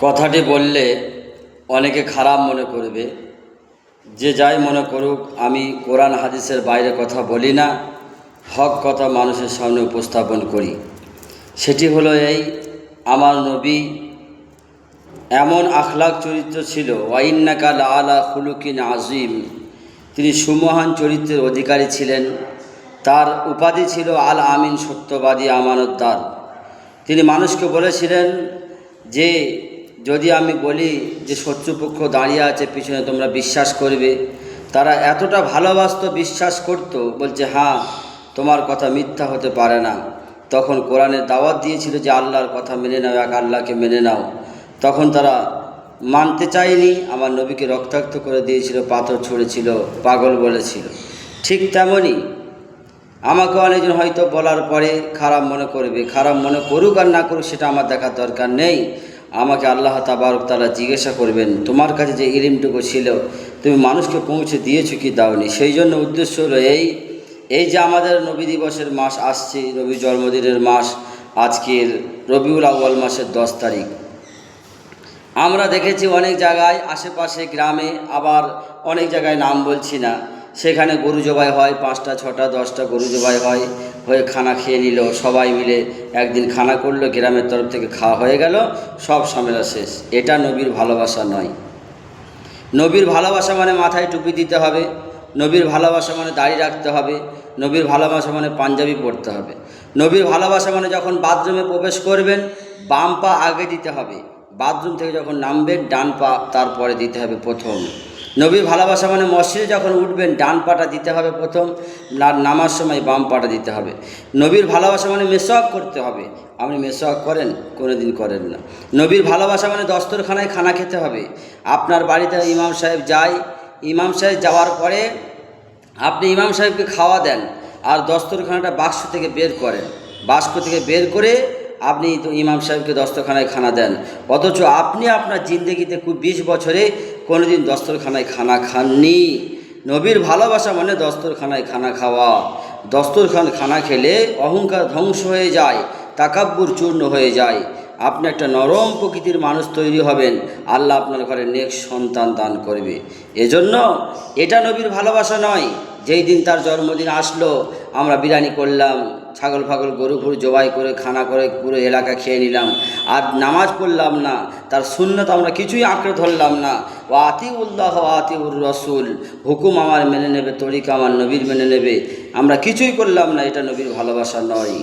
কথাটি বললে অনেকে খারাপ মনে করবে। যে যাই মনে করুক, আমি কোরআন হাদিসের বাইরে কথা বলি না, হক কথা মানুষের সামনে উপস্থাপন করি। সেটি হলো এই, আমার নবী এমন আখলাক চরিত্র ছিল, ওয়াইন্নাকা লাআলা খুলুকিন আজিম, তিনি সুমহান চরিত্রের অধিকারী ছিলেন। তার উপাধি ছিল আল আমিন, সত্যবাদী, আমানতদার। তিনি মানুষকে বলেছিলেন যে যদি আমি বলি যে শত্রুপক্ষ দাঁড়িয়ে আছে পিছনে, তোমরা বিশ্বাস করবে। তারা এতটা ভালোবাসত, বিশ্বাস করত, বলছে হ্যাঁ তোমার কথা মিথ্যা হতে পারে না। তখন কোরআনের দাওয়াত দিয়েছিল যে আল্লাহর কথা মেনে নাও, এক আল্লাহকে মেনে নাও। তখন তারা মানতে চায়নি, আমার নবীকে রক্তাক্ত করে দিয়েছিল, পাথর ছুঁড়েছিল, পাগল বলেছিল। ঠিক তেমনই আমাকে অনেকজন হয়তো বলার পরে খারাপ মনে করবে। খারাপ মনে করুক আর না করুক সেটা আমার দেখার দরকার নেই। আমাকে আল্লাহ তাবারক তাআলা জিজ্ঞাসা করবেন, তোমার কাছে যে ইলমটুকু ছিল তুমি মানুষকে পৌঁছে দিয়েছো কি দাওনি। সেই জন্য উদ্দেশ্য হলো এই যে আমাদের নবী দিবসের মাস আসছে, নবী জন্মদিনের মাস, আজকের রবিউল আউয়াল মাসের 10 তারিখ। আমরা দেখেছি অনেক জায়গায় আশেপাশে গ্রামে, আবার অনেক জায়গায় নাম বলছি না, সেখানে গরু জবাই হয়, 5টা 6টা 10টা গরু জবাই হয়ে খানা খেয়ে নিল, সবাই মিলে একদিন খানা করলো, গ্রামের তরফ থেকে খাওয়া হয়ে গেল, সব ঝামেলা শেষ। এটা নবীর ভালোবাসা নয়। নবীর ভালোবাসা মানে মাথায় টুপি দিতে হবে, নবীর ভালোবাসা মানে দাড়ি রাখতে হবে, নবীর ভালোবাসা মানে পাঞ্জাবি পরতে হবে, নবীর ভালোবাসা মানে যখন বাথরুমে প্রবেশ করবেন বাম পা আগে দিতে হবে, বাথরুম থেকে যখন নামবেন ডান পা তারপরে দিতে হবে প্রথম। নবীর ভালোবাসা মানে মসজিদে যখন উঠবেন ডান পাটা দিতে হবে প্রথম, নামার সময় বাম পাটা দিতে হবে। নবীর ভালোবাসা মানে মেসওয়াক করতে হবে। আপনি মেসওয়াক করেন? কোনোদিন করেন না। নবীর ভালোবাসা মানে দস্তরখানায় খানা খেতে হবে। আপনার বাড়িতে ইমাম সাহেব যায়, ইমাম সাহেব যাওয়ার পরে আপনি ইমাম সাহেবকে খাওয়া দেন, আর দস্তরখানাটা বাক্স থেকে বের করেন, বাক্স থেকে বের করে আপনি তো ইমাম সাহেবকে দস্তরখানায় খানা দেন। অথচ আপনি আপনার জিন্দগিতে 20 বছরে কোনোদিন দস্তরখানায় খানা খাননি। নবীর ভালোবাসা মানে দস্তরখানায় খানা খাওয়া। দস্তরখান খানা খেলে অহংকার ধ্বংস হয়ে যায়, তাকাব্বুর চূর্ণ হয়ে যায়। আপনি একটা নরম প্রকৃতির মানুষ তৈরি হবেন, আল্লাহ আপনার ঘরে নেক সন্তান দান করবে। এজন্য এটা নবীর ভালোবাসা নয়। যেই দিন তার জন্মদিন আসলো আমরা বিরিয়ানি করলাম, ছাগল ফাগল গরু ফুরু জবাই করে খানা করে পুরো এলাকা খেয়ে নিলাম, আর নামাজ পড়লাম না, তার সুন্নত আমরা কিছুই আঁকড়ে ধরলাম না। ও আতিউল্লাহ ও আতিউর রসুল, হুকুম আমার মেনে নেবে, তরিকা আমার নবীর মেনে নেবে, আমরা কিছুই করলাম না। এটা নবীর ভালোবাসা নয়।